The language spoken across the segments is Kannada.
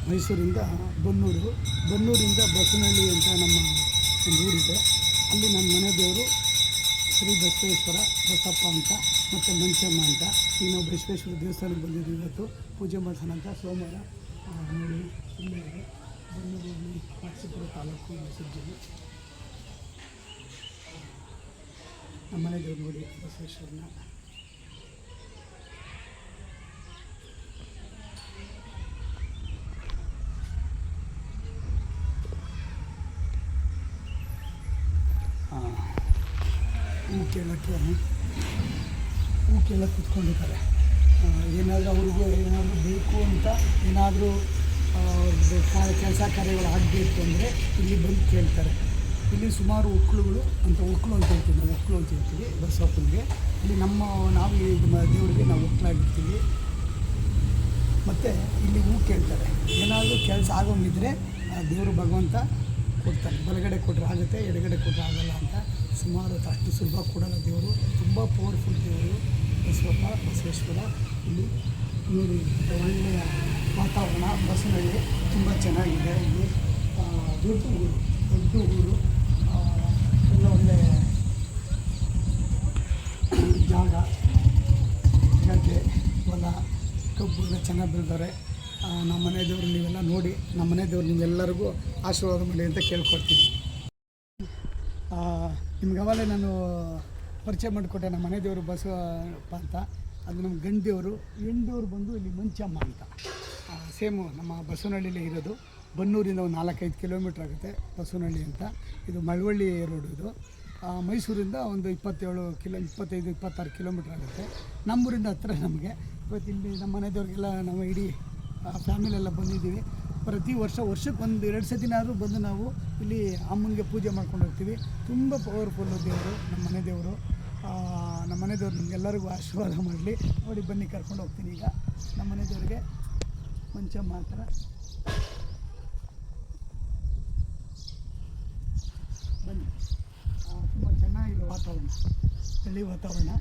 ಮೈಸೂರಿಂದ ಬನ್ನೂರಿಂದ ಬಸವನಹಳ್ಳಿ ಅಂತ ನಮ್ಮ ಒಂದು ಊರಿದೆ. ಅಲ್ಲಿ ನನ್ನ ಮನೆ ದೇವರು ಶ್ರೀ ಬಸವೇಶ್ವರ ಬಸಪ್ಪ ಅಂತ ಮತ್ತು ಮಂಚಮ್ಮ ಅಂತ. ಈಗ ನಾವು ಬಸವೇಶ್ವರ ದೇವಸ್ಥಾನಕ್ಕೆ ಬಂದಿದ್ದೀವಿ. ಇವತ್ತು ಪೂಜೆ ಮಾಡ್ಸೋಣ ಅಂತ. ಸೋಮವಾರ ನೋಡಿ ಇಲ್ಲೇ ಬನ್ನೂರಲ್ಲಿ ನರಸೀಪುರ ತಾಲೂಕು ಮೈಸೂರು ಜಿಲ್ಲೆ. ನಮ್ಮ ಮನೆ ದೇವರು ನೋಡಿ ಬಸವೇಶ್ವರನ. ಹೂ ಕೇಳಕ್ಕೆ ಕೂತ್ಕೊಂಡಿದ್ದಾರೆ. ಏನಾದರೂ ಅವ್ರಿಗೂ ಏನಾದರೂ ಬೇಕು ಅಂತ ಏನಾದರೂ ಕೆಲಸ ಕಾರ್ಯಗಳು ಆಗಬೇಕು ಅಂದರೆ ಇಲ್ಲಿ ಬಂದು ಕೇಳ್ತಾರೆ. ಇಲ್ಲಿ ಸುಮಾರು ಒಕ್ಕಲುಗಳು ಅಂತ ಒಕ್ಕಲು ಅಂತ ಹೇಳ್ತೀವಿ ನಾವು, ಒಕ್ಕಲು ಅಂತ ಹೇಳ್ತೀವಿ ಬಸವಪ್ಪನಿಗೆ. ಇಲ್ಲಿ ನಾವು ಈ ದೇವರಿಗೆ ನಾವು ಒಕ್ಕಲಾಗಿರ್ತೀವಿ. ಮತ್ತು ಇಲ್ಲಿ ಹೂ ಕೇಳ್ತಾರೆ. ಏನಾದರೂ ಕೆಲಸ ಆಗೋಂಗಿದ್ರೆ ದೇವರು ಭಗವಂತ ಕೊಡ್ತಾನೆ. ಬಲಗಡೆ ಕೊಟ್ಟರೆ ಆಗುತ್ತೆ, ಎಡಗಡೆ ಕೊಟ್ಟರೆ ಆಗಲ್ಲ ಅಂತ. ಸುಮಾರು ಅಷ್ಟು ಸುಲಭ ಕೊಡಲ್ಲ ದೇವರು. ತುಂಬ ಪವರ್ಫುಲ್ ದೇವರು ಬಸವೇಶ್ವರ. ಇಲ್ಲಿ ನೋಡಿ ಒಳ್ಳೆಯ ವಾತಾವರಣ. ಬಸವನಹಳ್ಳಿ ತುಂಬ ಚೆನ್ನಾಗಿದೆ. ಇಲ್ಲಿ ದೊಡ್ಡ ಊರು ಎಲ್ಲ ಒಳ್ಳೆಯ ಜಾಗ, ಗದ್ದೆ, ಹೊಲ, ಕಬ್ಬು ಎಲ್ಲ ಚೆನ್ನಾಗಿ ಬೆಳೆದವ್ರೆ. ನಮ್ಮ ಮನೆ ದೇವರು ನೀವೆಲ್ಲ ನೋಡಿ, ನಮ್ಮ ಮನೆ ದೇವರು ನಿಮ್ಗೆಲ್ಲರಿಗೂ ಆಶೀರ್ವಾದ ಮಾಡಿ ಅಂತ ಕೇಳ್ಕೊಡ್ತೀನಿ. ನಿಮ್ಗೆ ಅವಾಗಲೇ ನಾನು ಪರಿಚಯ ಮಾಡಿಕೊಟ್ಟೆ ನಮ್ಮ ಮನೆ ದೇವರು ಬಸವಪ್ಪ ಅಂತ. ಅದು ನಮ್ಮ ಗಂಡು ದೇವರು. ಹೆಣ್ಣು ದೇವರು ಬಂದು ಇಲ್ಲಿ ಮಂಚಮ್ಮ ಅಂತ. ಸೇಮು ನಮ್ಮ ಬಸವನಹಳ್ಳಿಲೇ ಇರೋದು. ಬನ್ನೂರಿಂದ ಒಂದು 4-5 ಕಿಲೋಮೀಟ್ರ್ ಆಗುತ್ತೆ ಬಸವನಹಳ್ಳಿ ಅಂತ. ಇದು ಮಳವಳ್ಳಿ ರೋಡು. ಇದು ಮೈಸೂರಿಂದ ಒಂದು 25-26 ಕಿಲೋಮೀಟ್ರ್ ಆಗುತ್ತೆ. ನಮ್ಮೂರಿಂದ ಹತ್ತಿರ ನಮಗೆ. ಇವತ್ತು ಇಲ್ಲಿ ನಮ್ಮ ಮನೆ ದೇವ್ರಿಗೆಲ್ಲ ನಾವು ಇಡೀ ಫ್ಯಾಮಿಲಿಯೆಲ್ಲ ಬಂದಿದ್ದೀವಿ. ಪ್ರತಿ ವರ್ಷಕ್ಕೆ 1-2 ಸತಿನಾದರೂ ಬಂದು ನಾವು ಇಲ್ಲಿ ಅಮ್ಮನಿಗೆ ಪೂಜೆ ಮಾಡ್ಕೊಂಡು ಹೋಗ್ತೀವಿ. ತುಂಬ ಪವರ್ಫುಲ್ಲು ದೇವರು ನಮ್ಮ ಮನೆ ದೇವರು. ನಮ್ಮ ಮನೆ ದೇವರು ನಿಮಗೆಲ್ಲರಿಗೂ ಆಶೀರ್ವಾದ ಮಾಡಲಿ. ನೋಡಿ ಬನ್ನಿ, ಕರ್ಕೊಂಡು ಹೋಗ್ತೀನಿ ಈಗ ನಮ್ಮ ಮನೆ ದೇವರಿಗೆ. ಮಂಚಮ್ಮ ಹತ್ರ ಬನ್ನಿ. ತುಂಬ ಚೆನ್ನಾಗಿದೆ ವಾತಾವರಣ, ಚಳಿ ವಾತಾವರಣ.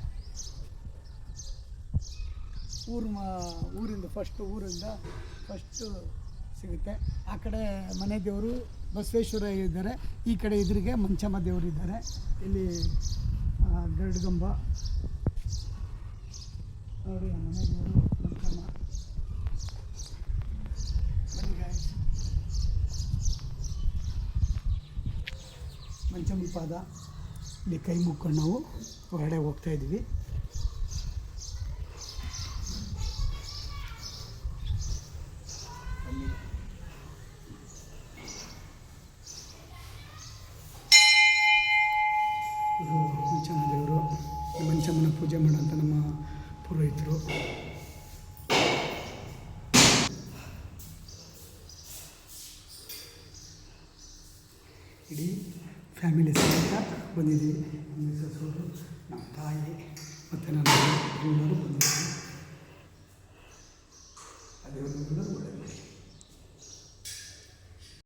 ಊರಿಂದ ಫಸ್ಟು ಸಿಗುತ್ತೆ. ಆ ಕಡೆ ಮನೆ ದೇವರು ಬಸವೇಶ್ವರ ಇದ್ದಾರೆ, ಈ ಕಡೆ ಎದುರಿಗೆ ಮಂಚಮ್ಮ ದೇವರು ಇದ್ದಾರೆ. ಇಲ್ಲಿ ಗರುಡಗಂಬ ನೋಡಿ ನಮ್ಮ ಮನೆ ದೇವರು ಮಂಚಮ್ಮ. ಮಂಚಮ್ಮ ಪಾದ ಇಲ್ಲಿ ಕೈ ಮುಕ್ಕೊಂಡು ನಾವು ಹೊರಗಡೆ ಹೋಗ್ತಾಯಿದ್ದೀವಿ. ಇದು ಮಂಚಮ್ಮ ದೇವರು. ಮಂಚಮ್ಮನ ಪೂಜೆ ಮಾಡೋಂಥ ನಮ್ಮ ಪುರೋಹಿತರು. ಇಡೀ ಫ್ಯಾಮಿಲಿ ಸಮೇತ ಬಂದಿದ್ದೀವಿ. ನಮ್ಮ ಮಿಸಸ್ಸವರು, ನಮ್ಮ ತಾಯಿ ಮತ್ತು ನನ್ನ ಎಲ್ಲರೂ ಬಂದಿದ್ದೀವಿ.